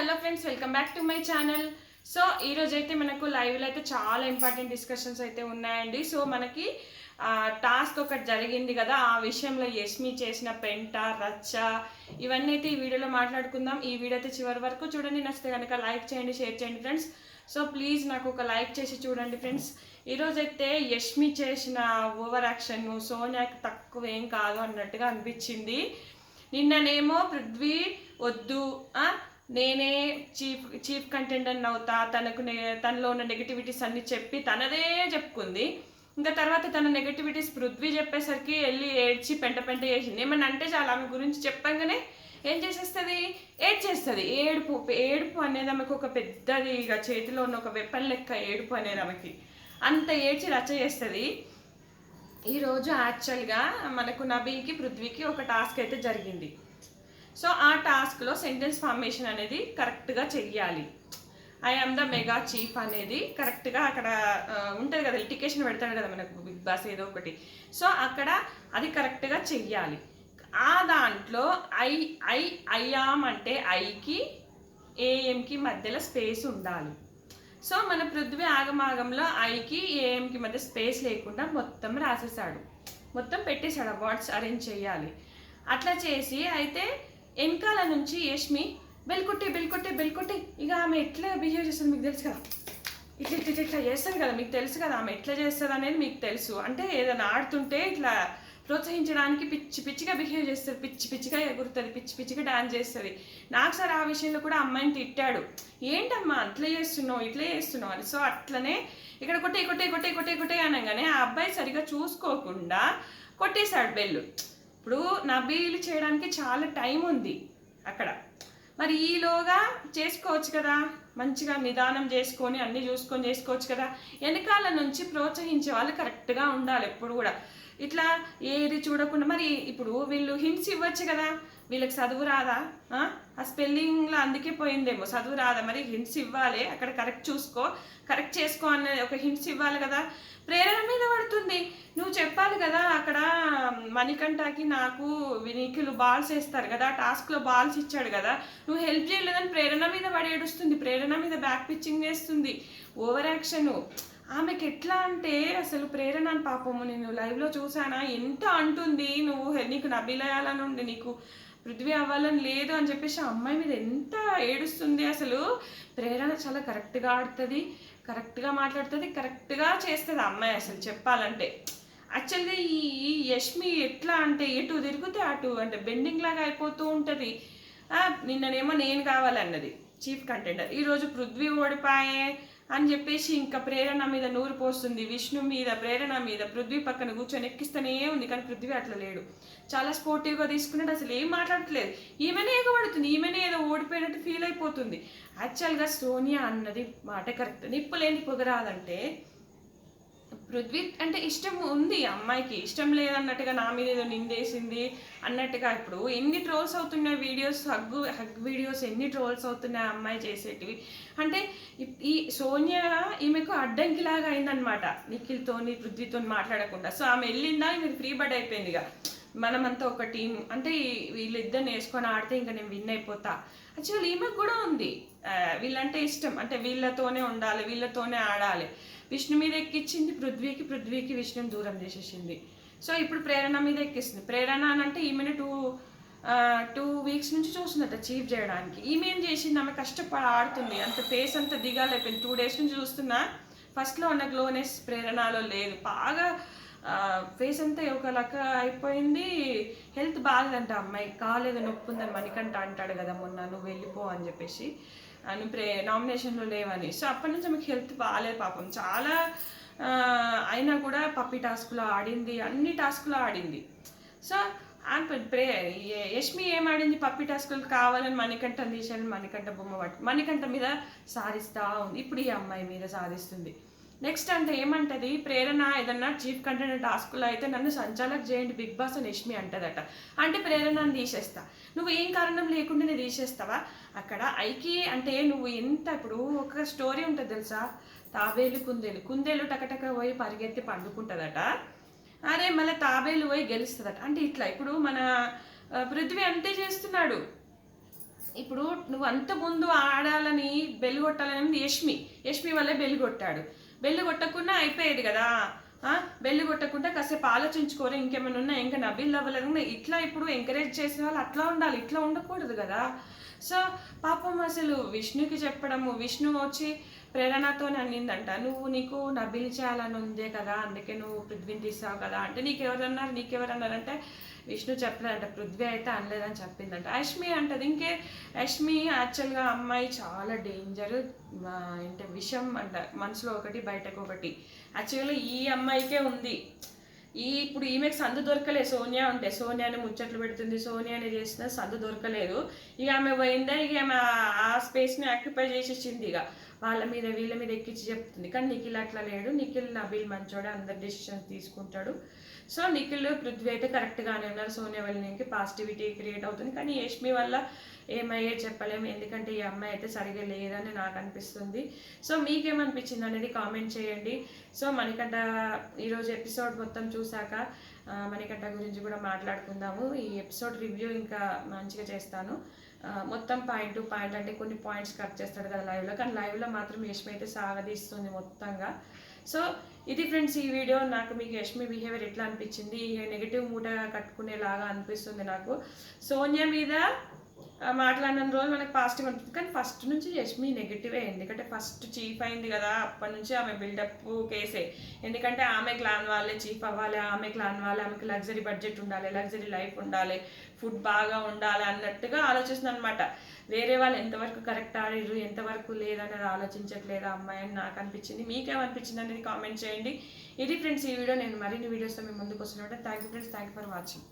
Hello friends, welcome back to my channel. So ఈ రోజు అయితే మనకు లైవ్లో అయితే చాలా ఇంపార్టెంట్ డిస్కషన్స్ అయితే ఉన్నాయండి. సో మనకి టాస్క్ ఒకటి జరిగింది కదా, ఆ విషయంలో యష్మి చేసిన పెంట రచ్చ ఇవన్నీ అయితే ఈ వీడియోలో మాట్లాడుకుందాం. ఈ వీడియో అయితే చివరి వరకు చూడండి. నచ్చితే కనుక లైక్ చేయండి, షేర్ చేయండి ఫ్రెండ్స్. సో ప్లీజ్ నాకు ఒక లైక్ చేసి చూడండి ఫ్రెండ్స్. ఈరోజైతే యష్మి చేసిన ఓవర్ యాక్షన్ సోనియాకి తక్కువ ఏం కాదు అన్నట్టుగా అనిపించింది. నిన్ననేమో పృథ్వీ వద్దు, నేనే చీఫ్ కంటెండర్ అవుతా, తనలో ఉన్న నెగటివిటీస్ అన్ని చెప్పి తనదే చెప్పుకుంది. ఇంకా తర్వాత తన నెగటివిటీస్ పృథ్వీ చెప్పేసరికి వెళ్ళి ఏడ్చి పెంట చేసింది. ఏమన్నా అంటే చాలా ఆమె గురించి చెప్పంగానే ఏం చేసేస్తుంది, ఏడ్చేస్తుంది. ఏడుపు అనేది ఆమెకు ఒక పెద్దది, ఇక చేతిలో ఉన్న ఒక వెపన్ లెక్క ఏడుపు అనేది ఆమెకి. అంత ఏడ్చి రచ్చ చేస్తుంది. ఈరోజు యాక్చువల్గా మనకు నబీల్కి పృథ్వీకి ఒక టాస్క్ అయితే జరిగింది. సో ఆ టాస్క్లో సెంటెన్స్ ఫార్మేషన్ అనేది కరెక్ట్గా చెయ్యాలి. I am the mega chief అనేది కరెక్ట్గా అక్కడ ఉంటుంది కదా, లిటికేషన్ పెడతాడు కదా మనకు బిగ్ బాస్ ఏదో ఒకటి. సో అక్కడ అది కరెక్ట్గా చెయ్యాలి. ఆ దాంట్లో ఐఆమ్ అంటే ఐకి ఏఎంకి మధ్యలో స్పేస్ ఉండాలి. సో మన పృథ్వీ ఆగమాగంలో ఐకి ఏఎంకి మధ్య స్పేస్ లేకుండా మొత్తం రాసేసాడు, మొత్తం పెట్టేశాడు. వర్డ్స్ అరేంజ్ చేయాలి. అట్లా చేసి అయితే వెనకాల నుంచి యష్మి బెల్కొట్టి ఇక ఆమె ఎట్లా బిహేవ్ చేస్తుంది మీకు తెలుసు కదా, ఇట్లా చేస్తుంది కదా, మీకు తెలుసు కదా ఆమె ఎట్లా చేస్తుంది అనేది మీకు తెలుసు. అంటే ఏదైనా ఆడుతుంటే ఇట్లా ప్రోత్సహించడానికి పిచ్చిగా బిహేవ్ చేస్తుంది, పిచ్చిగా ఎగురుతుంది, పిచ్చిగా డాన్స్ చేస్తుంది. నాకు సార్ ఆ విషయంలో కూడా అమ్మాయిని తిట్టాడు, ఏంటమ్మా ఇట్లా చేస్తున్నావు అని. సో అట్లనే ఇక్కడ కొట్టే అనగానే ఆ అబ్బాయి సరిగా చూసుకోకుండా కొట్టేశాడు బెల్లు. ఇప్పుడు నబీలు చేయడానికి చాలా టైం ఉంది అక్కడ, మరి ఈలోగా చేసుకోవచ్చు కదా, మంచిగా నిదానం చేసుకొని అన్నీ చూసుకొని చేసుకోవచ్చు కదా. వెనకాల నుంచి ప్రోత్సహించే వాళ్ళు కరెక్ట్గా ఉండాలి ఎప్పుడు కూడా. ఇట్లా ఏది చూడకుండా మరి ఇప్పుడు వీళ్ళు హింట్స్ ఇవ్వచ్చు కదా, వీళ్ళకి చదువు రాదా, ఆ స్పెల్లింగ్లో అందుకే పోయిందేమో, చదువు రాదా, మరి హింట్స్ ఇవ్వాలి అక్కడ, కరెక్ట్ చేసుకో అనేది ఒక హింట్స్ ఇవ్వాలి కదా. ప్రేరణ మీద పడుతుంది, నువ్వు చెప్పాలి కదా. అక్కడ మణికంఠకి నాకు వినీకులు బాల్స్ వేస్తారు కదా, టాస్క్లో బాల్స్ ఇచ్చాడు కదా, నువ్వు హెల్ప్ చేయలేదని ప్రేరణ మీద పడి ఏడుస్తుంది, ప్రేరణ మీద బ్యాక్ పిచ్చింగ్ చేస్తుంది, ఓవర్ యాక్షన్. ఆమెకి ఎట్లా అంటే అసలు ప్రేరణ పాపము, నేను లైవ్లో చూసానా, ఎంత అంటుంది, నీకు నబిలయాలని ఉండి నీకు పృథ్వీ అవ్వాలని లేదు అని చెప్పేసి ఆ అమ్మాయి మీద ఎంత ఏడుస్తుంది. అసలు ప్రేరణ చాలా కరెక్ట్గా ఆడుతుంది, కరెక్ట్గా మాట్లాడుతుంది, కరెక్ట్గా చేస్తుంది ఆ అమ్మాయి అసలు చెప్పాలంటే. యాక్చువల్గా ఈ యష్మి ఎట్లా అంటే ఎటు తిరిగితే అటు అంటే బెండింగ్ లాగా అయిపోతూ ఉంటుంది. నిన్ననేమో నేను కావాలన్నది చీఫ్ కంటెండర్, ఈరోజు పృథ్వీ ఓడిపాయే అని చెప్పేసి ఇంకా ప్రేరణ మీద నూరు పోస్తుంది, విష్ణు మీద, ప్రేరణ మీద. పృథ్వీ పక్కన కూర్చొని ఎక్కిస్తూనే ఉంది, కానీ పృథ్వీ అట్లా లేడు, చాలా స్పోర్టివ్గా తీసుకున్నాడు, అసలు ఏం మాట్లాడట్లేదు. ఈమెనే ఎగబడుతుంది, ఈమెనే ఏదో ఓడిపోయినట్టు ఫీల్ అయిపోతుంది. యాక్చువల్గా సోనియా అన్నది మాట కరెక్ట్, నిప్పు లేని పొగరాదంటే పృథ్వీ అంటే ఇష్టం ఉంది అమ్మాయికి, ఇష్టం లేదన్నట్టుగా నా మీద ఏదో నిందేసింది అన్నట్టుగా. ఇప్పుడు ఎన్ని ట్రోల్స్ అవుతున్నాయి వీడియోస్, హగ్ వీడియోస్ ఎన్ని ట్రోల్స్ అవుతున్నాయి అమ్మాయి చేసేటివి. అంటే ఈ సోనియా ఈమెకు అడ్డంకిలాగా అయిందనమాట, నిఖిల్తోని పృథ్వీతో మాట్లాడకుండా. సో ఆమె వెళ్ళిందా, ఈమె ఫ్రీ బర్డ్ అయిపోయింది. ఇక మనమంతా ఒక టీం, అంటే వీళ్ళిద్దరిని వేసుకొని ఆడితే ఇంకా నేను విన్ అయిపోతా. యాక్చువల్లీ ఈమెకు కూడా ఉంది వీళ్ళంటే ఇష్టం, అంటే వీళ్ళతోనే ఉండాలి, వీళ్ళతోనే ఆడాలి. విష్ణు మీద ఎక్కించింది పృథ్వీకి విష్ణుని దూరం చేసేసింది. సో ఇప్పుడు ప్రేరణ మీద ఎక్కిస్తుంది. ప్రేరణ అని అంటే ఈమెను టూ వీక్స్ నుంచి చూస్తుందట చీఫ్ చేయడానికి. ఈమె ఏం చేసింది, ఆమె కష్టపడి ఆడుతుంది, అంత ఫేస్ అంతా దిగాలైపోయింది. 2 days నుంచి చూస్తున్నా, ఫస్ట్లో ఉన్న గ్లోనెస్ ప్రేరణలో లేదు, బాగా ఫేస్ అంతా ఒక లెక్క అయిపోయింది. హెల్త్ బాగాలేదంట అమ్మాయి, కాలేదు, నొప్పి ఉందని మణికంఠ అంటాడు కదా మొన్న, నువ్వు వెళ్ళిపో అని చెప్పేసి, నువ్వు నామినేషన్లో లేవని. సో అప్పటి నుంచి ఆమెకి హెల్త్ బాగాలేదు పాపం, చాలా అయినా కూడా పప్పి టాస్క్లో ఆడింది, అన్ని టాస్క్లో ఆడింది. సో యష్మి ఏం ఆడింది, పప్పి టాస్కులు కావాలని మణికంఠ తీసాను, మణికంఠ బొమ్మ పట్టు మణికంఠ మీద సాధిస్తూ ఉంది. ఇప్పుడు ఈ అమ్మాయి మీద సాధిస్తుంది. నెక్స్ట్ అంటే ఏమంటది, ప్రేరణ ఏదన్నా చీఫ్ కంటెండర్ టాస్క్లో అయితే నన్ను సంచాలక్ చేయండి బిగ్ బాస్ అని యష్మి అంటదట. అంటే ప్రేరణను తీసేస్తా, నువ్వు ఏం కారణం లేకుండానే తీసేస్తావా. అక్కడ ఐకి అంటే నువ్వు ఎంత, ఇప్పుడు ఒక స్టోరీ ఉంటుంది తెలుసా, తాబేలు కుందేలు టకటక పోయి పరిగెత్తి పండుకుంటుందట, అరే మళ్ళీ తాబేలు పోయి గెలుస్తుందట. అంటే ఇట్లా ఇప్పుడు మన పృథ్వీ అంతే చేస్తున్నాడు, ఇప్పుడు నువ్వు అంత ముందు ఆడాలని బెల్లు కొట్టాలని యష్మి వల్లే బెల్లు కొట్టాడు. బెల్లు కొట్టకుండా అయిపోయేది కదా. బెల్లు కొట్టకుండా కాసేపు ఆలోచించుకోరు, ఇంకేమైనా ఉన్నా ఇంకా నబీల్ అవ్వలేదు ఇట్లా. ఇప్పుడు ఎంకరేజ్ చేసిన వాళ్ళు అట్లా ఉండాలి, ఇట్లా ఉండకూడదు కదా. సో పాపం అసలు విష్ణుకి చెప్పడము, విష్ణు వచ్చి ప్రేరణతో అనిందంట, నీకు నబీల్ చేయాలని ఉందే కదా, అందుకే నువ్వు పృథ్వీని తీసావు కదా అంటే, నీకెవరన్నారంటే విష్ణు చెప్పలేదంట, పృథ్వీ అయితే అనలేదని చెప్పిందంట. యష్మి అంటది. యష్మి యాక్చువల్గా అమ్మాయి చాలా డేంజర్, అంటే విషం అంట, మనసులో ఒకటి బయటకు ఒకటి. యాక్చువల్గా ఈ అమ్మాయికే ఉంది. ఇప్పుడు ఈమెకు సందు దొరకలేదు. సోనియా ఉంటే సోనియాని ముచ్చట్లు పెడుతుంది, సోనియాని చేసిన సందు దొరకలేదు. ఇక ఆమె పోయిందా, ఇక ఆమె ఆ స్పేస్ని ఆక్యుపై చేసేసింది. ఇక వాళ్ళ మీద వీళ్ళ మీద ఎక్కించి చెప్తుంది. కానీ నిఖిల్ అట్లా లేడు. నిఖిల్ నబీల్ మంచోడు, అందరు డెసిషన్స్ తీసుకుంటాడు. సో నిఖిల్ పృథ్వీ అయితే కరెక్ట్గానే ఉన్నారు. సోనియా వల్ల పాజిటివిటీ క్రియేట్ అవుతుంది. కానీ యష్మి వల్ల ఏమయ్యే చెప్పలేము, ఎందుకంటే ఈ అమ్మాయి అయితే సరిగా లేదని నాకు అనిపిస్తుంది. సో మీకేమనిపించింది అనేది కామెంట్ చేయండి. సో మణికంఠ ఈరోజు ఎపిసోడ్ మొత్తం చూసాక మణికంఠ గురించి కూడా మాట్లాడుకుందాము. ఈ ఎపిసోడ్ రివ్యూ ఇంకా మంచిగా చేస్తాను. మొత్తం పాయింట్ టు పాయింట్, అంటే కొన్ని పాయింట్స్ కట్ చేస్తాడు కదా లైవ్లో, కానీ లైవ్లో మాత్రం యష్మి అయితే సాగదీస్తుంది మొత్తంగా. సో ఇది ఫ్రెండ్స్ ఈ వీడియో. నాకు మీకు యష్మి బిహేవియర్ ఎట్లా అనిపించింది? నెగిటివ్ మూట కట్టుకునేలాగా అనిపిస్తుంది నాకు. సోనియా మీద మాట్లాడిన రోజు మనకు పాజిటివ్ అనిపిస్తుంది, కానీ ఫస్ట్ నుంచి యష్మి నెగిటివే. ఎందుకంటే ఫస్ట్ చీఫ్ అయింది కదా, అప్పటి నుంచి ఆమె బిల్డప్ కేసే. ఎందుకంటే ఆమె క్లాన్ వాళ్ళే చీఫ్ అవ్వాలి, ఆమె క్లాన్ వాళ్ళే, ఆమెకి లగ్జరీ బడ్జెట్ ఉండాలి, లగ్జరీ లైఫ్ ఉండాలి, ఫుడ్ బాగా ఉండాలి అన్నట్టుగా ఆలోచిస్తుంది అనమాట. వేరే వాళ్ళు ఎంతవరకు కరెక్ట్ ఆడిరు, ఎంతవరకు లేదనేది ఆలోచించట్లేదు అమ్మాయి అని నాకు అనిపించింది. మీకేమనిపించింది అనేది కామెంట్ చేయండి. ఇది ఫ్రెండ్స్ ఈ వీడియో. నేను మరిన్ని వీడియోస్తో మేము ముందుకు వస్తున్నాను. Thank you friends, thank you for watching.